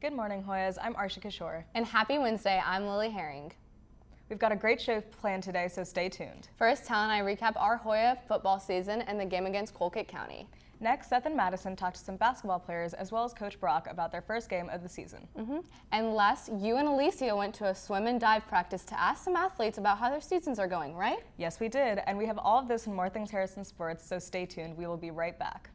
Good morning, Hoyas. I'm Arsha Kishore. And happy Wednesday, I'm Lily Herring. We've got a great show planned today, so stay tuned. First, Tal and I recap our Hoya football season and the game against Colquitt County. Next, Seth and Madison talk to some basketball players as well as Coach Brock about their first game of the season. And last, you and Alicia went to a swim and dive practice to ask some athletes about how their seasons are going, right? Yes, we did, and we have all of this and more things Harrison Sports, so stay tuned. We will be right back.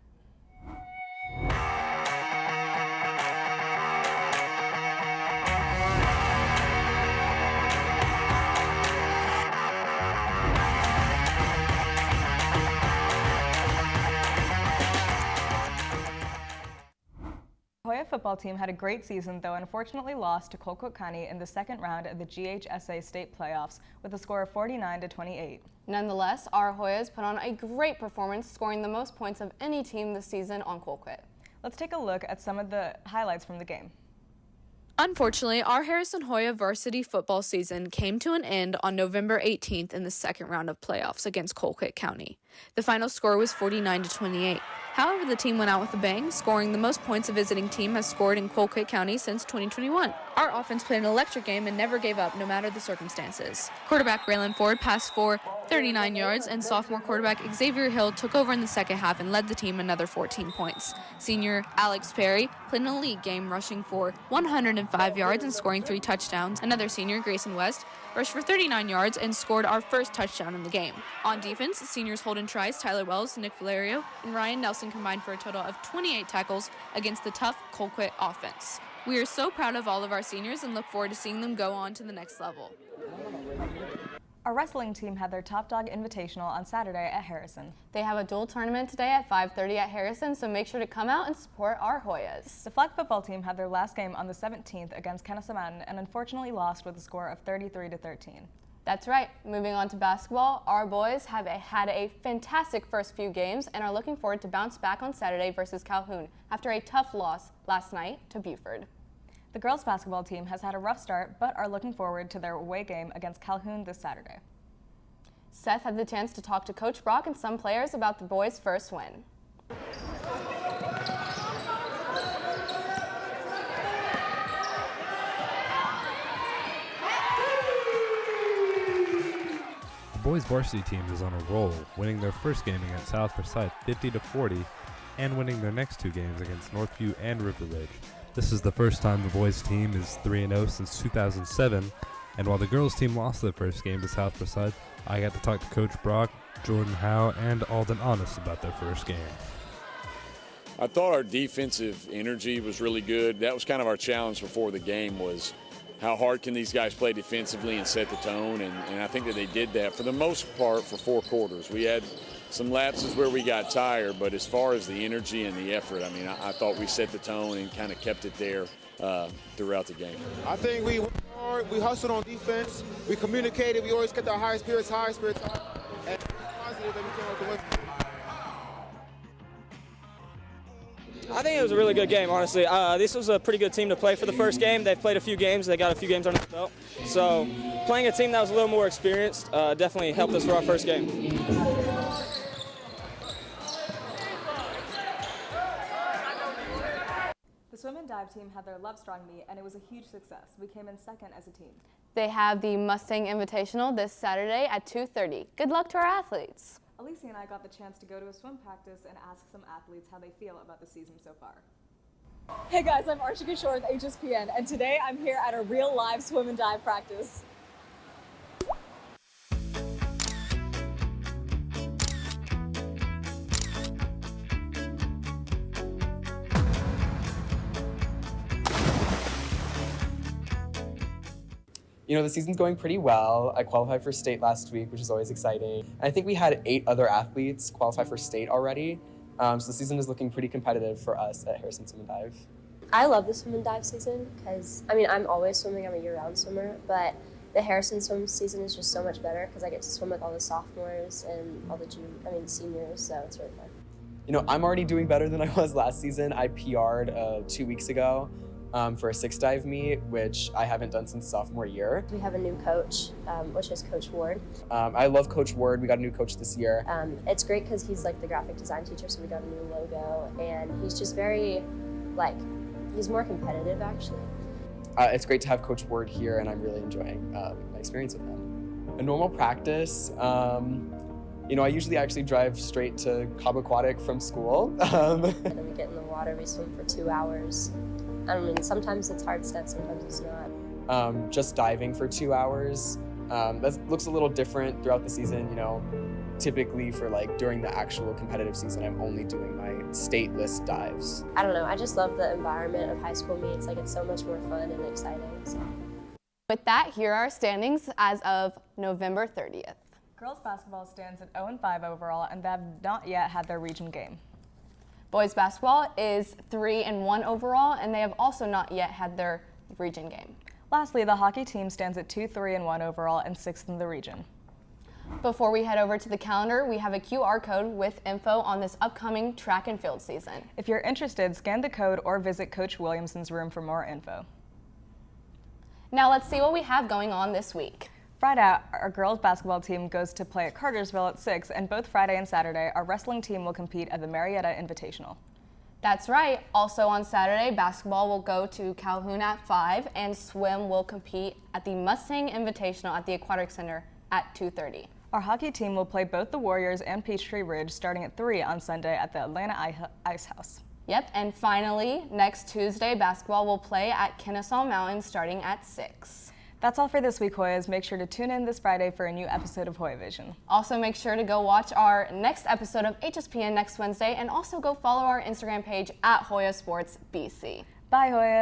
Hoya football team had a great season, though unfortunately lost to Colquitt County in the second round of the GHSA state playoffs with a score of 49-28. Nonetheless, our Hoyas put on a great performance, scoring the most points of any team this season on Colquitt. Let's take a look at some of the highlights from the game. Unfortunately, our Harrison Hoya varsity football season came to an end on November 18th in the second round of playoffs against Colquitt County. The final score was 49-28. However, the team went out with a bang, scoring the most points a visiting team has scored in Colquitt County since 2021. Our offense played an electric game and never gave up, no matter the circumstances. Quarterback Braylon Ford passed for 39 yards, and sophomore quarterback Xavier Hill took over in the second half and led the team another 14 points. Senior Alex Perry played an elite game, rushing for 105 yards and scoring 3 touchdowns. Another senior, Grayson West, rushed for 39 yards and scored our first touchdown in the game. On defense, seniors Holden Trice, Tyler Wells, Nick Valerio, and Ryan Nelson combined for a total of 28 tackles against the tough Colquitt offense. We are so proud of all of our seniors and look forward to seeing them go on to the next level. Our wrestling team had their Top Dog Invitational on Saturday at Harrison. They have a dual tournament today at 5:30 at Harrison, so make sure to come out and support our Hoyas. The flag football team had their last game on the 17th against Kennesaw Mountain and unfortunately lost with a score of 33-13. That's right. Moving on to basketball, our boys have had a fantastic first few games and are looking forward to bounce back on Saturday versus Calhoun after a tough loss last night to Buford. The girls basketball team has had a rough start but are looking forward to their away game against Calhoun this Saturday. Seth had the chance to talk to Coach Brock and some players about the boys' first win. The boys varsity team is on a roll, winning their first game against South Forsyth 50-40 and winning their next 2 games against Northview and River Ridge. This is the first time the boys team is 3-0 since 2007, and while the girls team lost their first game to South Forsyth, I got to talk to Coach Brock, Jordan Howe, and Alden Honest about their first game. I thought our defensive energy was really good. That was kind of our challenge before the game, was how hard can these guys play defensively and set the tone, and I think that they did that for the most part for 4 quarters. We had some lapses where we got tired, but as far as the energy and the effort, I mean, I thought we set the tone and kind of kept it there throughout the game. I think we worked hard, we hustled on defense, we communicated, we always kept our high spirits high, and positive that we came up with. I think it was a really good game, honestly. This was a pretty good team to play for the first game. They've played a few games. They got a few games under the belt. So playing a team that was a little more experienced definitely helped us for our first game. The swim and dive team had their Love Strong meet and it was a huge success. We came in second as a team. They have the Mustang Invitational this Saturday at 2:30. Good luck to our athletes. Alicia and I got the chance to go to a swim practice and ask some athletes how they feel about the season so far. Hey guys, I'm Arsha Kishore with HSPN, and today I'm here at a real live swim and dive practice. You know, the season's going pretty well. I qualified for state last week, which is always exciting. And I think we had 8 other athletes qualify for state already. So the season is looking pretty competitive for us at Harrison Swim and Dive. I love the swim and dive season because, I mean, I'm always swimming. I'm a year-round swimmer, but the Harrison swim season is just so much better because I get to swim with all the sophomores and all the seniors, so it's really fun. You know, I'm already doing better than I was last season. I PR'd 2 weeks ago. For a 6 dive meet, which I haven't done since sophomore year. We have a new coach, which is Coach Ward. I love Coach Ward. We got a new coach this year. It's great because he's like the graphic design teacher, so we got a new logo, and he's just very, like, He's more competitive, actually. It's great to have Coach Ward here, and I'm really enjoying my experience with him. A normal practice, you know, I usually actually drive straight to Cobb Aquatic from school. And then we get in the water, we swim for 2 hours. I mean, sometimes it's hard steps, sometimes it's not. Just diving for 2 hours. That looks a little different throughout the season, you know. Typically for like during the actual competitive season, I'm only doing my state list dives. I don't know, I just love the environment of high school meets. Like, it's so much more fun and exciting. So. With that, here are our standings as of November 30th. Girls basketball stands at 0-5 overall, and they have not yet had their region game. Boys basketball is 3-1 overall, and they have also not yet had their region game. Lastly, the hockey team stands at 2-3-1 overall and 6th in the region. Before we head over to the calendar, we have a QR code with info on this upcoming track and field season. If you're interested, scan the code or visit Coach Williamson's room for more info. Now let's see what we have going on this week. Friday, our girls basketball team goes to play at Cartersville at 6, and both Friday and Saturday, our wrestling team will compete at the Marietta Invitational. That's right. Also on Saturday, basketball will go to Calhoun at 5, and swim will compete at the Mustang Invitational at the Aquatic Center at 2:30. Our hockey team will play both the Warriors and Peachtree Ridge starting at 3 on Sunday at the Atlanta Ice House. Yep, and finally, next Tuesday, basketball will play at Kennesaw Mountain starting at 6. That's all for this week, Hoyas. Make sure to tune in this Friday for a new episode of Hoya Vision. Also, make sure to go watch our next episode of HSPN next Wednesday, and also go follow our Instagram page at Hoya Sports BC. Bye, Hoya.